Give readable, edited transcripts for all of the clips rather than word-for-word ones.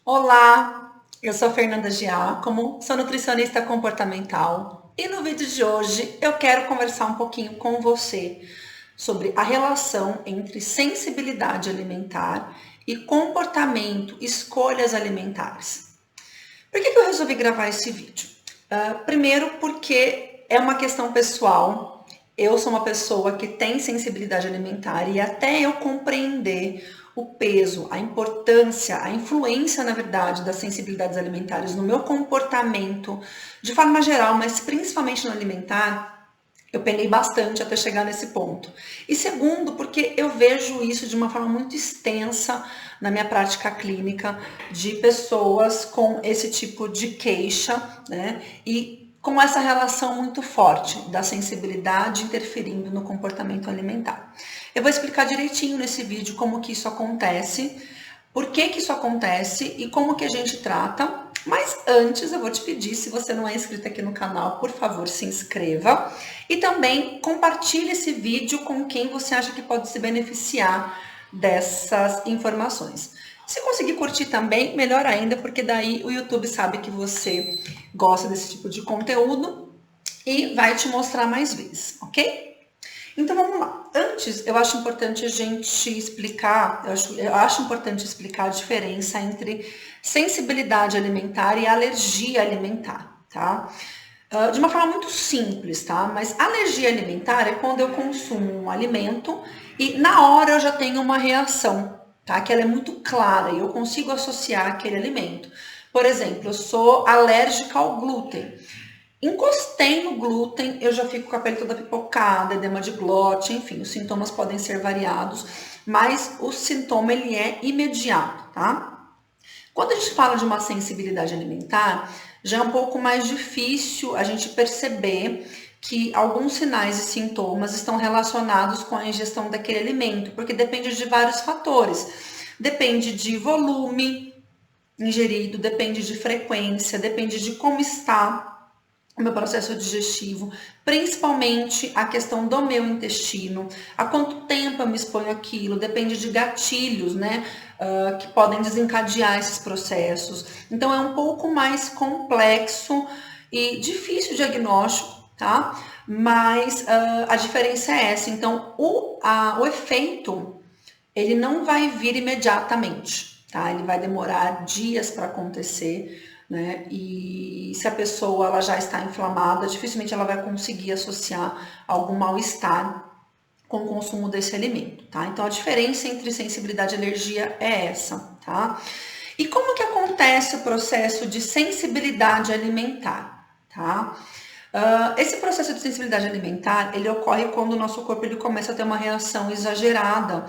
Olá, eu sou Fernanda Giacomo, sou nutricionista comportamental e no vídeo de hoje eu quero conversar um pouquinho com você sobre a relação entre sensibilidade alimentar e comportamento, escolhas alimentares. Por que eu resolvi gravar esse vídeo? Primeiro, porque é uma questão pessoal. Eu sou uma pessoa que tem sensibilidade alimentar e até eu compreender o peso, a importância, a influência, na verdade, das sensibilidades alimentares no meu comportamento, de forma geral, mas principalmente no alimentar, eu penei bastante até chegar nesse ponto. E segundo, porque eu vejo isso de uma forma muito extensa na minha prática clínica de pessoas com esse tipo de queixa, né? E com essa relação muito forte da sensibilidade interferindo no comportamento alimentar. Eu vou explicar direitinho nesse vídeo como que isso acontece, por que que isso acontece e como que a gente trata. Mas antes eu vou te pedir, se você não é inscrito aqui no canal, por favor, se inscreva e também compartilhe esse vídeo com quem você acha que pode se beneficiar dessas informações. Se conseguir curtir também, melhor ainda, porque daí o YouTube sabe que você gosta desse tipo de conteúdo e vai te mostrar mais vezes, ok? Então vamos lá. Antes, eu acho importante a gente explicar, eu acho importante explicar a diferença entre sensibilidade alimentar e alergia alimentar, tá? De uma forma muito simples, tá? Mas alergia alimentar é quando eu consumo um alimento e na hora eu já tenho uma reação, tá? Que ela é muito clara e eu consigo associar aquele alimento. Por exemplo, eu sou alérgica ao glúten. Encostei no glúten, eu já fico com a pele toda pipocada, edema de glote, enfim, os sintomas podem ser variados, mas o sintoma ele é imediato, tá? Quando a gente fala de uma sensibilidade alimentar, já é um pouco mais difícil a gente perceber que alguns sinais e sintomas estão relacionados com a ingestão daquele alimento, porque depende de vários fatores. Depende de volume ingerido, depende de frequência, depende de como está o meu processo digestivo, principalmente a questão do meu intestino, há quanto tempo eu me exponho aquilo, depende de gatilhos, né, que podem desencadear esses processos. Então é um pouco mais complexo e difícil o diagnóstico, tá? Mas a diferença é essa. Então o efeito ele não vai vir imediatamente, tá? Ele vai demorar dias para acontecer, né? E se a pessoa ela já está inflamada, dificilmente ela vai conseguir associar algum mal-estar com o consumo desse alimento, tá? Então a diferença entre sensibilidade e alergia é essa, tá? E como que acontece o processo de sensibilidade alimentar, tá? Esse processo de sensibilidade alimentar, ele ocorre quando o nosso corpo ele começa a ter uma reação exagerada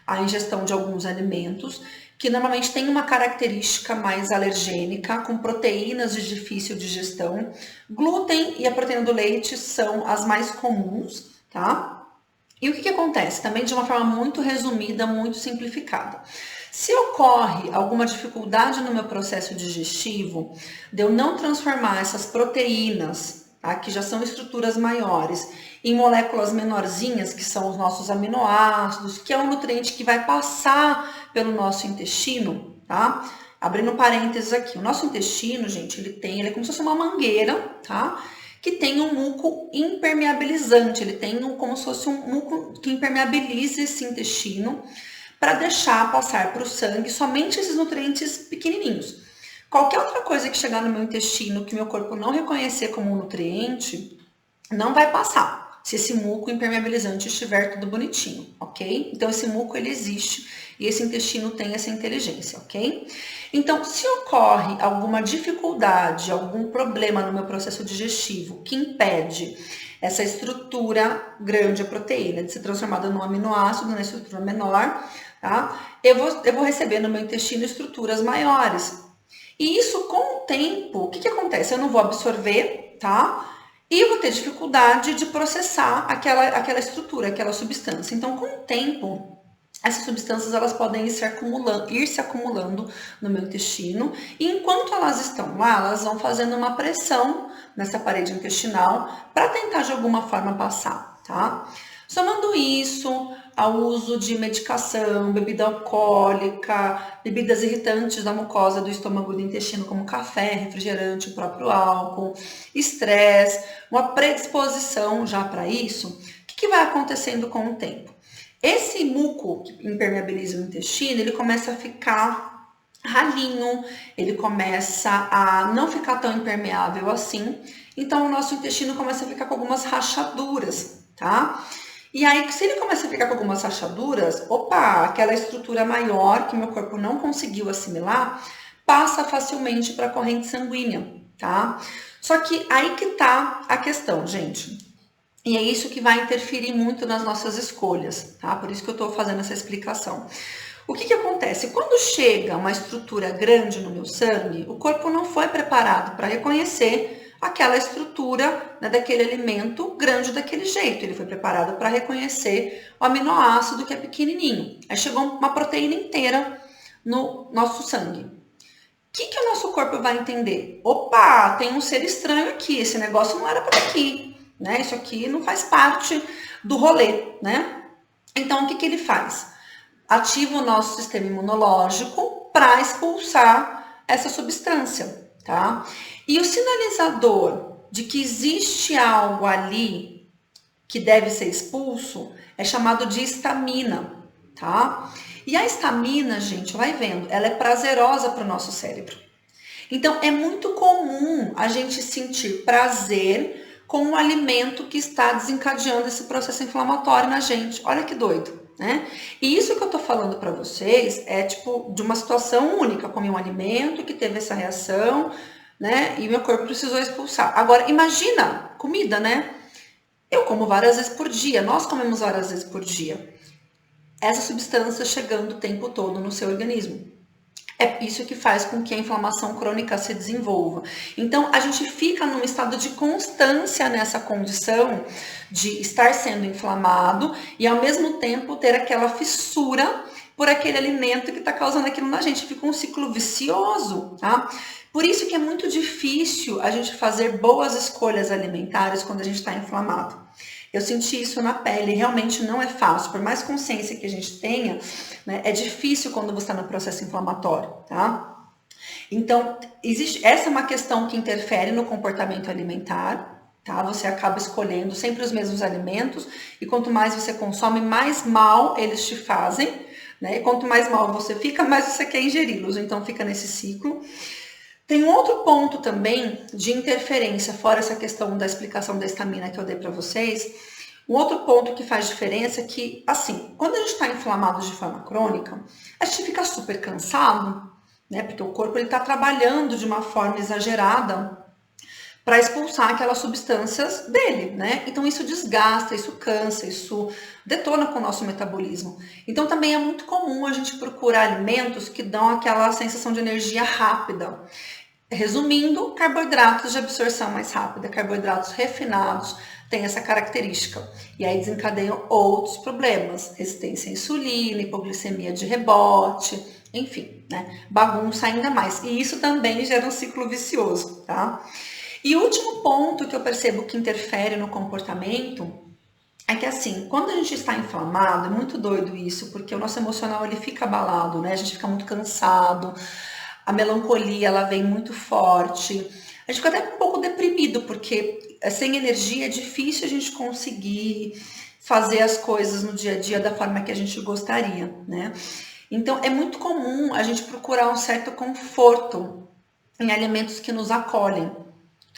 à ingestão de alguns alimentos, que normalmente tem uma característica mais alergênica, com proteínas de difícil digestão. Glúten e a proteína do leite são as mais comuns, tá? E o que acontece? Também de uma forma muito resumida, muito simplificada. Se ocorre alguma dificuldade no meu processo digestivo, de eu não transformar essas proteínas, tá, que já são estruturas maiores, em moléculas menorzinhas, que são os nossos aminoácidos, que é um nutriente que vai passar pelo nosso intestino, tá? Abrindo parênteses aqui, o nosso intestino, gente, ele é como se fosse uma mangueira, tá? Que tem um muco impermeabilizante, ele tem como se fosse um muco que impermeabiliza esse intestino para deixar passar para o sangue somente esses nutrientes pequenininhos. Qualquer outra coisa que chegar no meu intestino que meu corpo não reconhecer como um nutriente, não vai passar, se esse muco impermeabilizante estiver tudo bonitinho, ok? Então esse muco ele existe e esse intestino tem essa inteligência, ok? Então, se ocorre alguma dificuldade, algum problema no meu processo digestivo que impede essa estrutura grande, a proteína, de ser transformada num aminoácido, na estrutura menor, tá? Eu vou receber no meu intestino estruturas maiores. E isso, com o tempo, o que acontece? Eu não vou absorver, tá? E eu vou ter dificuldade de processar aquela estrutura, aquela substância. Então, com o tempo, essas substâncias elas podem ir se acumulando no meu intestino e enquanto elas estão lá, elas vão fazendo uma pressão nessa parede intestinal para tentar de alguma forma passar, tá? Somando isso ao uso de medicação, bebida alcoólica, bebidas irritantes da mucosa do estômago e do intestino, como café, refrigerante, o próprio álcool, estresse, uma predisposição já para isso. O que vai acontecendo com o tempo? Esse muco que impermeabiliza o intestino, ele começa a ficar ralinho, ele começa a não ficar tão impermeável assim, então o nosso intestino começa a ficar com algumas rachaduras, tá? E aí, se ele começa a ficar com algumas rachaduras, opa, aquela estrutura maior que meu corpo não conseguiu assimilar, passa facilmente para a corrente sanguínea, tá? Só que aí que tá a questão, gente. E é isso que vai interferir muito nas nossas escolhas, tá? Por isso que eu tô fazendo essa explicação. O que acontece? Quando chega uma estrutura grande no meu sangue, o corpo não foi preparado para reconhecer aquela estrutura, né, daquele alimento grande daquele jeito. Ele foi preparado para reconhecer o aminoácido que é pequenininho. Aí chegou uma proteína inteira no nosso sangue. O que o nosso corpo vai entender? Opa, tem um ser estranho aqui, esse negócio não era por aqui, né? Isso aqui não faz parte do rolê, né? Então, o que ele faz? Ativa o nosso sistema imunológico para expulsar essa substância, tá? E o sinalizador de que existe algo ali que deve ser expulso é chamado de histamina, tá? E a histamina, gente, vai vendo, ela é prazerosa para o nosso cérebro. Então, é muito comum a gente sentir prazer com o alimento que está desencadeando esse processo inflamatório na gente. Olha que doido, né? E isso que eu tô falando para vocês é tipo de uma situação única. Comi um alimento que teve essa reação, né? E meu corpo precisou expulsar. Agora, imagina comida, né? Eu como várias vezes por dia, nós comemos várias vezes por dia. Essa substância chegando o tempo todo no seu organismo. É isso que faz com que a inflamação crônica se desenvolva. Então, a gente fica num estado de constância nessa condição de estar sendo inflamado e, ao mesmo tempo, ter aquela fissura por aquele alimento que está causando aquilo na gente. Fica um ciclo vicioso, tá? Por isso que é muito difícil a gente fazer boas escolhas alimentares quando a gente está inflamado. Eu senti isso na pele, realmente não é fácil. Por mais consciência que a gente tenha, né, é difícil quando você está no processo inflamatório, tá? Então, essa é uma questão que interfere no comportamento alimentar, tá? Você acaba escolhendo sempre os mesmos alimentos e quanto mais você consome, mais mal eles te fazem, né? E quanto mais mal você fica, mais você quer ingeri-los. Então, fica nesse ciclo. Tem um outro ponto também de interferência, fora essa questão da explicação da histamina que eu dei para vocês. Um outro ponto que faz diferença é que, assim, quando a gente está inflamado de forma crônica, a gente fica super cansado, né? Porque o corpo está trabalhando de uma forma exagerada para expulsar aquelas substâncias dele, né? Então isso desgasta, isso cansa, isso detona com o nosso metabolismo. Então também é muito comum a gente procurar alimentos que dão aquela sensação de energia rápida. Resumindo, carboidratos de absorção mais rápida, carboidratos refinados têm essa característica. E aí desencadeiam outros problemas, resistência à insulina, hipoglicemia de rebote, enfim, né? Bagunça ainda mais. E isso também gera um ciclo vicioso, tá? E o último ponto que eu percebo que interfere no comportamento é que, assim, quando a gente está inflamado, é muito doido isso, porque o nosso emocional ele fica abalado, né? A gente fica muito cansado, a melancolia ela vem muito forte, a gente fica até um pouco deprimido, porque sem energia é difícil a gente conseguir fazer as coisas no dia a dia da forma que a gente gostaria, né? Então, é muito comum a gente procurar um certo conforto em alimentos que nos acolhem,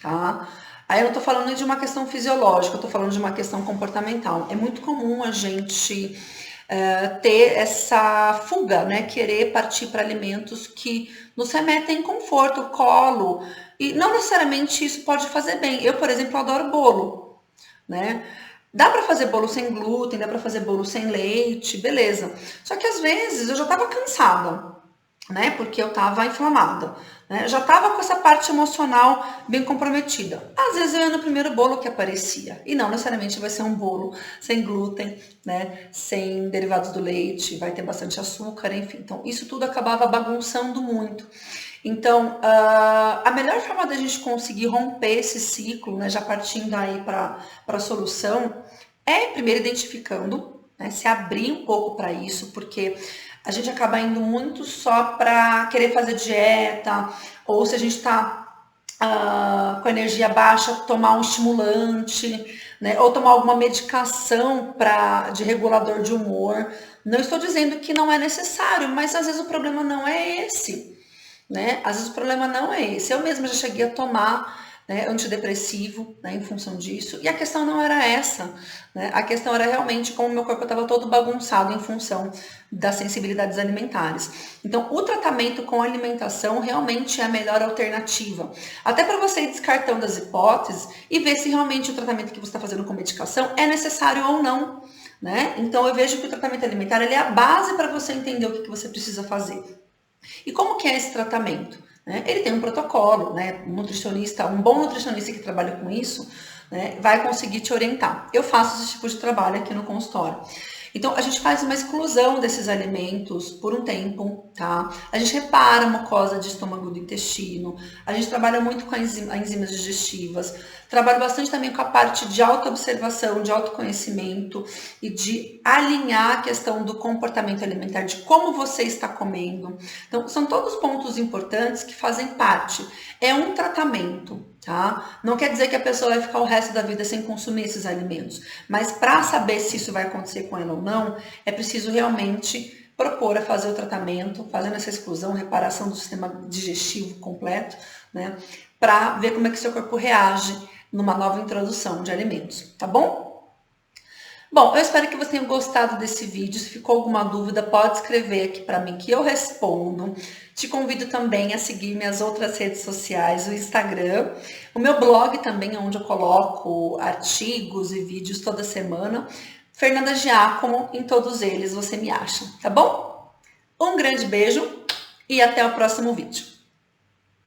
tá? Aí eu não tô falando de uma questão fisiológica, eu tô falando de uma questão comportamental. É muito comum a gente ter essa fuga, né? Querer partir para alimentos que nos remetem conforto, colo. E não necessariamente isso pode fazer bem. Eu, por exemplo, adoro bolo, né? Dá para fazer bolo sem glúten, dá para fazer bolo sem leite, beleza. Só que às vezes eu já tava cansada, né? Porque eu tava inflamada, né? Eu já tava com essa parte emocional bem comprometida. Às vezes eu ia no primeiro bolo que aparecia. E não necessariamente vai ser um bolo sem glúten, né? Sem derivados do leite, vai ter bastante açúcar, enfim. Então, isso tudo acabava bagunçando muito. Então, a melhor forma da gente conseguir romper esse ciclo, né? Já partindo aí para a solução, é primeiro identificando né? Se abrir um pouco para isso, porque a gente acaba indo muito só para querer fazer dieta, ou se a gente está com energia baixa, tomar um estimulante, né? Ou tomar alguma medicação de regulador de humor. Não estou dizendo que não é necessário, mas às vezes o problema não é esse, né? Às vezes o problema não é esse. Eu mesma já cheguei a tomar, né, antidepressivo, né, em função disso, e a questão não era essa, né? A questão era realmente como o meu corpo estava todo bagunçado em função das sensibilidades alimentares. Então, o tratamento com alimentação realmente é a melhor alternativa, até para você ir descartando as hipóteses e ver se realmente o tratamento que você está fazendo com medicação é necessário ou não, né? Então, eu vejo que o tratamento alimentar ele é a base para você entender o que você precisa fazer. E como que é esse tratamento? Ele tem um protocolo, né? Um bom nutricionista que trabalha com isso, né, vai conseguir te orientar. Eu faço esse tipo de trabalho aqui no consultório. Então, a gente faz uma exclusão desses alimentos por um tempo, tá? A gente repara a mucosa de estômago do intestino, a gente trabalha muito com enzimas digestivas, trabalho bastante também com a parte de autoobservação, de autoconhecimento e de alinhar a questão do comportamento alimentar, de como você está comendo. Então, são todos pontos importantes que fazem parte. É um tratamento, tá? Não quer dizer que a pessoa vai ficar o resto da vida sem consumir esses alimentos, mas para saber se isso vai acontecer com ela ou não, é preciso realmente propor a fazer o tratamento, fazendo essa exclusão, reparação do sistema digestivo completo, né? Para ver como é que seu corpo reage numa nova introdução de alimentos, tá bom? Bom, eu espero que você tenha gostado desse vídeo. Se ficou alguma dúvida, pode escrever aqui para mim que eu respondo. Te convido também a seguir minhas outras redes sociais, o Instagram, o meu blog também, onde eu coloco artigos e vídeos toda semana. Fernanda Giacomo, em todos eles você me acha, tá bom? Um grande beijo e até o próximo vídeo.